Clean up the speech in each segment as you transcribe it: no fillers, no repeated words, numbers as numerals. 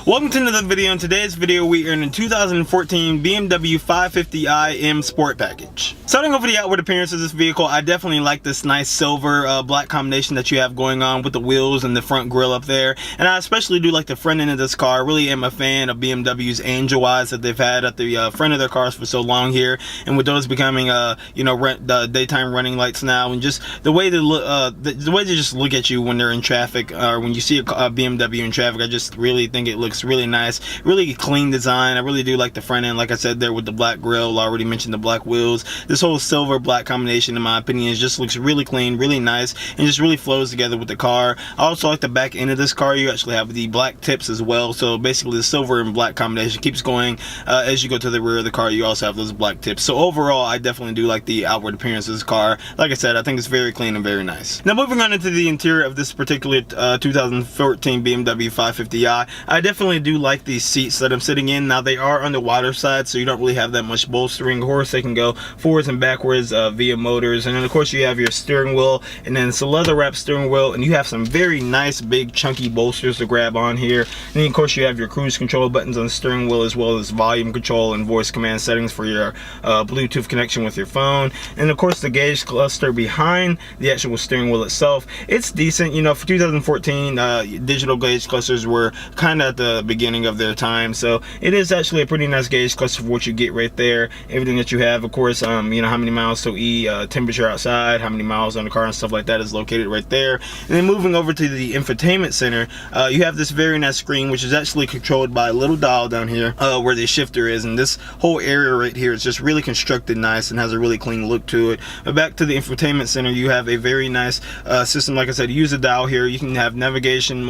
Welcome to another video. In today's video, we are in a 2014 BMW 550i M Sport Package. Starting off with the outward appearance of this vehicle, I definitely like this nice silver black combination that you have going on with the wheels and the front grille up there. And I especially do like the front end of this car. I really am a fan of BMW's angel eyes that they've had at the front of their cars for so long here. And with those becoming, the daytime running lights now, and just the way they look, the way they just look at you when they're in traffic, or when you see a BMW in traffic, I just really think it looks really nice, really clean design. I really do like the front end, like I said there, with the black grille. I already mentioned the black wheels. This whole silver black combination, in my opinion, just looks really clean, really nice, and just really flows together with the car. I also like the back end of this car. You actually have the black tips as well, so basically the silver and black combination keeps going as you go to the rear of the car. You also have those black tips. So overall, I definitely do like the outward appearance of this car. Like I said, I think it's very clean and very nice. Now moving on into the interior of this particular 2014 BMW 550i, I definitely do like these seats that I'm sitting in. Now they are on the wider side, so you don't really have that much bolstering. Of course, they can go forwards and backwards via motors. And then of course you have your steering wheel, and then it's a leather wrapped steering wheel, and you have some very nice big chunky bolsters to grab on here. And then of course you have your cruise control buttons on the steering wheel, as well as volume control and voice command settings for your Bluetooth connection with your phone. And of course the gauge cluster behind the actual steering wheel itself, it's decent. You know, for 2014, digital gauge clusters were kind of at the beginning of their time, so it is actually a pretty nice gauge cluster for what you get right there. Everything that you have, of course, you know, how many miles to temperature outside, how many miles on the car and stuff like that is located right there. And then moving over to the infotainment center, you have this very nice screen, which is actually controlled by a little dial down here where the shifter is, and this whole area right here is just really constructed nice and has a really clean look to it. But back to the infotainment center, you have a very nice system. Like I said, use a dial here. You can have navigation,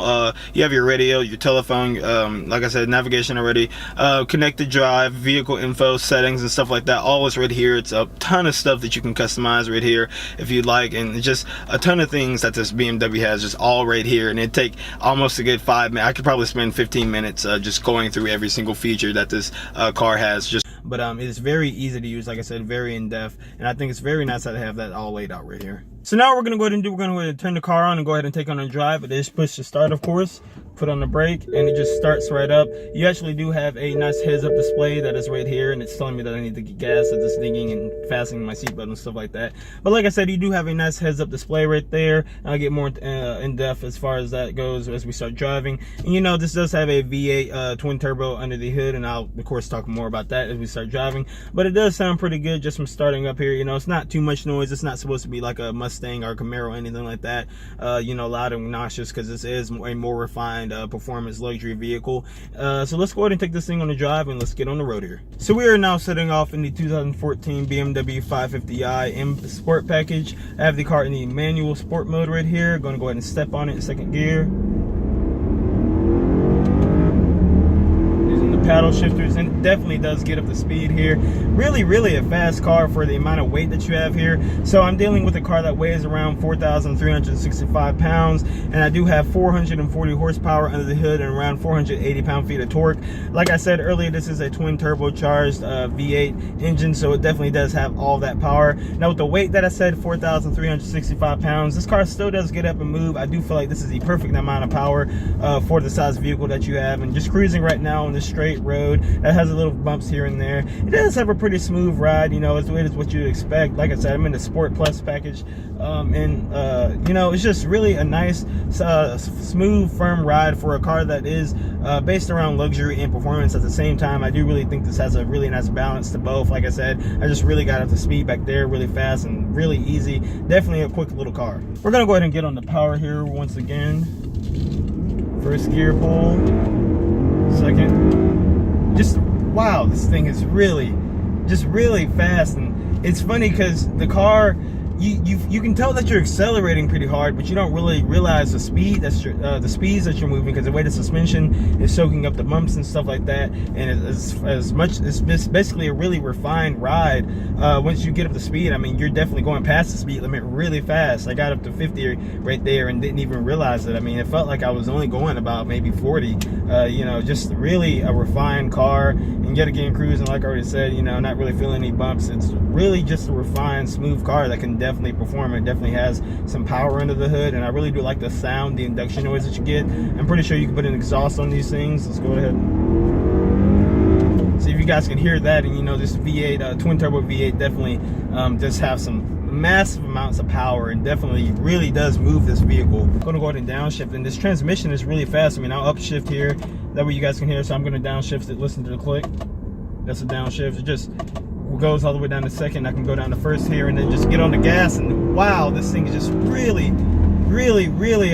you have your radio, your telephone, like I said, navigation already, connected drive, vehicle info, settings and stuff like that. All is right here. It's a ton of stuff that you can customize right here if you'd like, and just a ton of things that this BMW has just all right here. And it'd take almost a good 5 minutes. I could probably spend 15 minutes just going through every single feature that this car has. But it is very easy to use, like I said, very in-depth, and I think it's very nice that I have that all laid out right here. So now what we're going to go ahead and turn the car on and go ahead and take on a drive. It is push to start, of course. Put on the brake, and it just starts right up. You actually do have a nice heads-up display that is right here, and it's telling me that I need to get gas at this dinging and fastening my seatbelt and stuff like that. But like I said, you do have a nice heads-up display right there. I'll get more in-depth as far as that goes as we start driving. And you know, this does have a V8 twin turbo under the hood, and I'll of course talk more about that as we start driving. But it does sound pretty good just from starting up here. You know, it's not too much noise. It's not supposed to be like a Mustang or a Camaro or anything like that, you know, loud and obnoxious, because this is a more refined performance luxury vehicle. So let's go ahead and take this thing on the drive and let's get on the road here. So we are now setting off in the 2014 BMW 550i M Sport Package. I have the car in the manual sport mode right here. Going to go ahead and step on it in second gear. Paddle shifters, and it definitely does get up the speed here. Really a fast car for the amount of weight that you have here. So I'm dealing with a car that weighs around 4,365 pounds, and I do have 440 horsepower under the hood and around 480 pound-feet of torque. Like I said earlier, this is a twin turbocharged V8 engine, so it definitely does have all that power. Now with the weight that I said, 4,365 pounds, this car still does get up and move. I do feel like this is the perfect amount of power for the size vehicle that you have. And just cruising right now on this straight road that has a little bumps here and there, it does have a pretty smooth ride. You know, it is what you'd expect. Like I said, I'm in the Sport Plus package, you know, it's just really a nice smooth, firm ride for a car that is based around luxury and performance at the same time. I do really think this has a really nice balance to both. Like I said, I just really got up to speed back there really fast and really easy. Definitely a quick little car. We're gonna go ahead and get on the power here once again. First gear pull, second. Just wow, this thing is really fast. And it's funny because the car, you can tell that you're accelerating pretty hard, but you don't really realize the speed the speeds that you're moving, because the way the suspension is soaking up the bumps and stuff like that. And it's basically a really refined ride. Once you get up to speed, I mean, you're definitely going past the speed limit really fast. I got up to 50 right there and didn't even realize it. I mean, it felt like I was only going about maybe 40. You know, just really a refined car. And yet again, cruising, like I already said, you know, not really feeling any bumps. It's really just a refined, smooth car that can definitely perform. It definitely has some power under the hood, and I really do like the sound, the induction noise that you get. I'm pretty sure you can put an exhaust on these things. Let's go ahead. See if you guys can hear that. And you know, this V8 twin turbo V8 definitely does have some massive amounts of power, and definitely really does move this vehicle. I'm gonna go ahead and downshift, and this transmission is really fast. I mean, I'll upshift here, that way you guys can hear. So I'm gonna downshift it. Listen to the click. That's a downshift. It just goes all the way down to second. I can go down to first here, and then just get on the gas, and wow, this thing is just really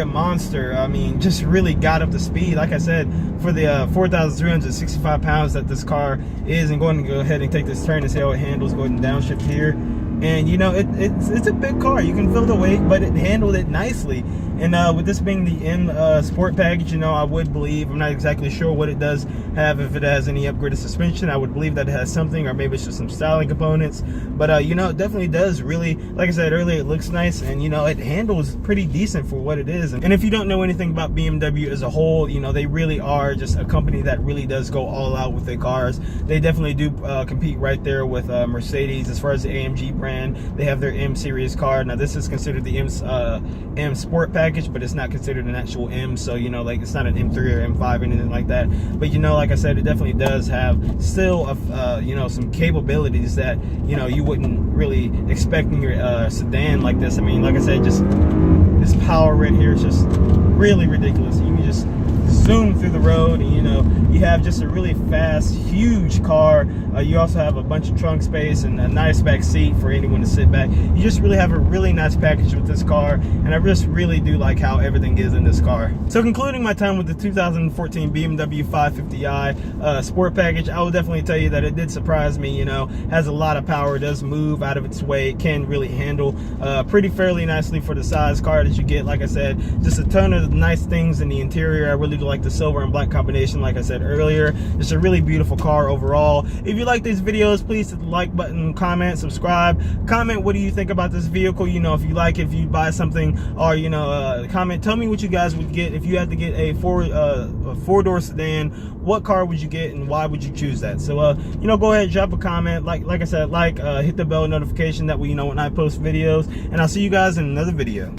a monster. I mean, just really got up to speed. Like I said, for the 4,365 pounds that this car is, and going to go ahead and take this turn and see how it handles. Go ahead and downshift here. And you know, it's a big car. You can feel the weight, but it handled it nicely. And with this being the M Sport package, you know, I would believe, I'm not exactly sure what it does have, if it has any upgraded suspension. I would believe that it has something, or maybe it's just some styling components. But you know, it definitely does really, like I said earlier, it looks nice, and you know, it handles pretty decent for what it is. And if you don't know anything about BMW as a whole, you know, they really are just a company that really does go all out with their cars. They definitely do compete right there with Mercedes as far as the AMG brand. They have their M series car. Now this is considered the M Sport package, but it's not considered an actual M, so you know, like, it's not an M3 or M5 or anything like that. But you know, like I said, it definitely does have still you know, some capabilities that, you know, you wouldn't really expect in your sedan like this. I mean, like I said, just this power right here is just really ridiculous. You can just zoom through the road, and you know, you have just a really fast, huge car. You also have a bunch of trunk space and a nice back seat for anyone to sit back. You just really have a really nice package with this car, and I just really do like how everything is in this car. So concluding my time with the 2014 BMW 550i Sport package, I will definitely tell you that it did surprise me. You know, has a lot of power, does move out of its way, it can really handle pretty fairly nicely for the size car that you get. Like I said, just a ton of nice things in the interior. I really do like the silver and black combination, like I said earlier. It's a really beautiful car overall. If you like these videos, please hit the like button, comment, subscribe. Comment what do you think about this vehicle. You know, if you like it, if you buy something, or you know, comment, tell me what you guys would get if you had to get a four-door sedan. What car would you get, and why would you choose that? So you know, go ahead, drop a comment. Like I said, hit the bell notification, that way you know when I post videos, and I'll see you guys in another video.